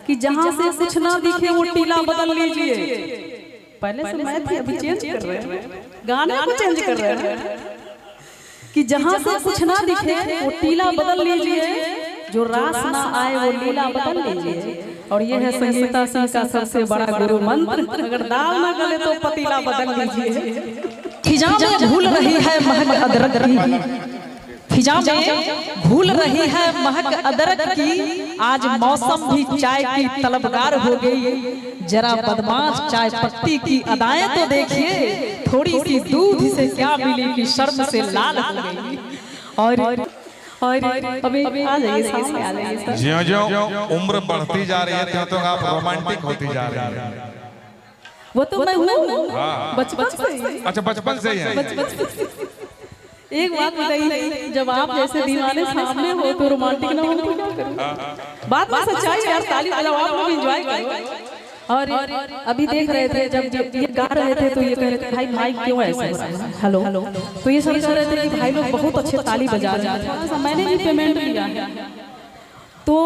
कि जहाँ से कुछ ना दिखे वो टीला बदल लीजिए। पहले से मैं थी, अभी चेंज कर रहे हैं, गाने को चेंज कर रहे हैं कि जहाँ से कुछ ना दिखे वो टीला बदल लीजिए, जो रास ना आए वो लीला बदल लीजिए। और ये है संगीता सिंह का सबसे बड़ा गुरु मंत्र, अगर दाल ना गले तो पतीला बदल लीजिए। खिजा में भूल रही है महक अदरक की, खिजा में भूल रही है महक अदरक की, आज मौसम भी चाय की तलबगार हो गई। जरा बदमाश चाय पत्ती की अदाएं तो देखिए, थोड़ी सी दूध से क्या मिली कि शर्म से लाल हो गई। और अभी आ जाइए सामने, आ जाइए सर। ज्यों-ज्यों उम्र बढ़ती जा रही है त्यों आप रोमांटिक होती जा रही है। वो तो मैं हूँ बचपन से। अच्छा, बचपन से ही है। एक बात बताइए, जब आप जैसे दीवाने सामने हो तो रोमांटिक ना हो तो क्या करूं? बात में सच्चाई है यार, ताली बजाओ, आप लोग एंजॉय करो। और अभी देख रहे थे जब ये गा रहे थे तो ये कह रहे थे भाई माइक क्यों ऐसे हो रहा है, हेलो, तो ये सब कह रहे थे कि भाई लोग बहुत अच्छे ताली बजा रहे हैं। मैंने भी पेमेंट लिया है, तो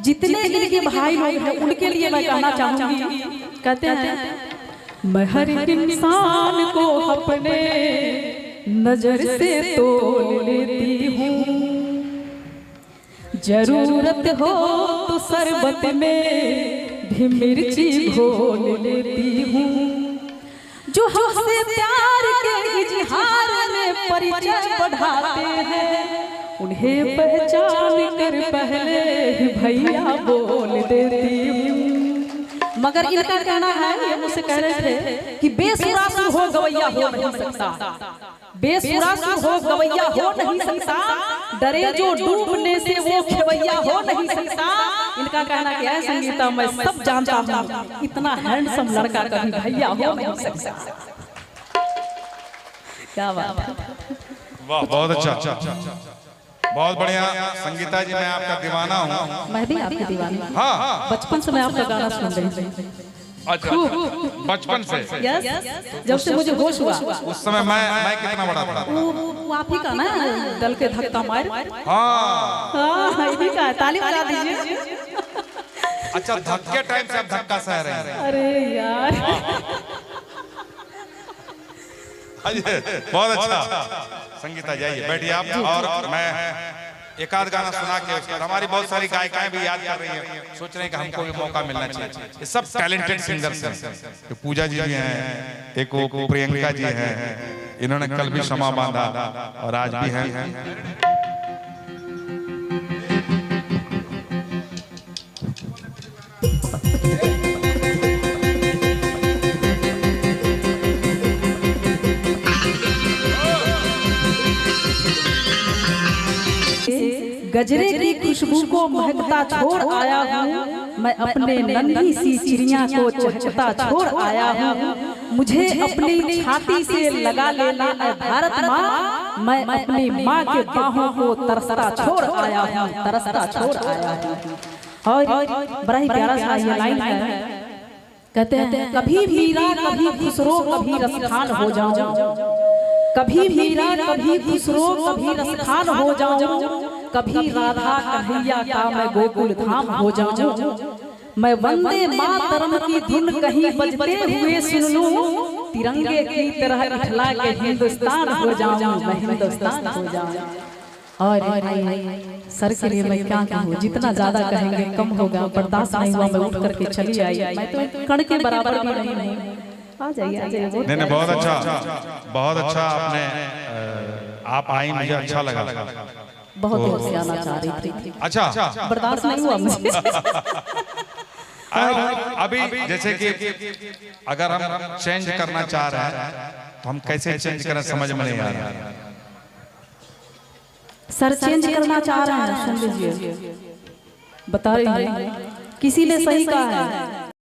जितने इनके भाई लोग हैं उनके लिए मैं कहना चाहूंगी, कहते हैं मैं हर इंसान को अपने नजर से तोल लेती हूँ, जरूरत हो तो शरबत में भी मिर्ची घोल लेती हूँ, जो हमसे प्यार के इजहार में परिचय बढ़ाते हैं उन्हें पहचान कर पहले ही भैया बोल देती हूँ। मगर इनका कहना है, ये मुझसे कह रहे थे कि बेसुरा सुर हो गवैया हो नहीं सकता, बेसुरा सुर हो गवैया हो नहीं सकता, डरे जो डूबने से वो खेवैया हो नहीं सकता। इनका कहना क्या है, संगीता मैं सब जानता हूँ, इतना हैंडसम लड़का कभी भैया हो नहीं सकता। क्या बात है, वाह, बहुत अच्छा, बहुत बढ़िया। संगीता जी मैं आपका दीवाना हूँ। मैं भी आपकी दीवानी हूँ। हाँ, बचपन से मैं आपका गाना सुन रही हूँ। अच्छा, बचपन से? यस, जब से मुझे होश हुआ उस समय मैं कितना बड़ा था? वो आप ही का ना, दल के धक्का मार। हाँ, इन्हीं का, ताली बजा दीजिए। अच्छा, धक्के टाइम से आप धक्का सह रहे हैं। अरे यार, बहुत अच्छा। संगीता जाइए, बैठिए आप। और मैं एक आध गाना सुना के उसके बाद हमारी बहुत सारी गायिकाएं भी याद कर रही हैं, सोच रहे हैं कि हमको भी मौका मिलना चाहिए। ये सब टैलेंटेड सिंगर्स हैं, पूजा जी भी हैं, एक वो प्रियंका जी हैं, इन्होंने कल भी क्षमा बांधा और आज भी हैं। गजरे की खुशबू को महकता छोड़ आया हूँ, मैं अपने नन्ही सी चिड़िया को चहचता छोड़ आया हूँ, मुझे अपनी छाती से लगा लेना है भारत माँ, मैं अपनी माँ के बाहों को तरसता छोड़ आया हूँ, तरसता छोड़ आया हूँ। और बड़ा ही प्यारा सा ये लाइन है, कहते हैं कभी मीरा कभी खुसरो कभी रसखान हो जाऊं, कभी मीरा कभी खुसरो कभी रसखान हो जाऊं, कभी राधा कन्हैया का मैं गोकुल धाम हो जाऊं, मैं वंदे मातरम की धुन कहीं बजते हुए सुन लूं, तिरंगे की तरह इठला के हिंदुस्तान हो जाऊं, मैं हिंदुस्तान हो जाऊं। और सर के लिए मैं क्या कहूँ, जितना ज्यादा कहेंगे कम होगा, बर्दाश्त नहीं हुआ, मैं उठ करके चली आई। मैं तो कण के बराबर भी नहीं हूँ। आ जाइए, आ जाइए। नहीं, बहुत अच्छा, बहुत अच्छा आपने, आप आई, मुझे अच्छा लगा। बहुत ही आना चाह रही थी, अच्छा, बर्दाश्त नहीं हुआ मुझे। अभी जैसे कि अगर हम चेंज करना चाह रहे हैं तो हम कैसे चेंज करें, समझ में नहीं आ रहा। सर चेंज करना चाह रहे हैं, सुन लीजिए, बता रही हूँ, किसी ने सही कहा है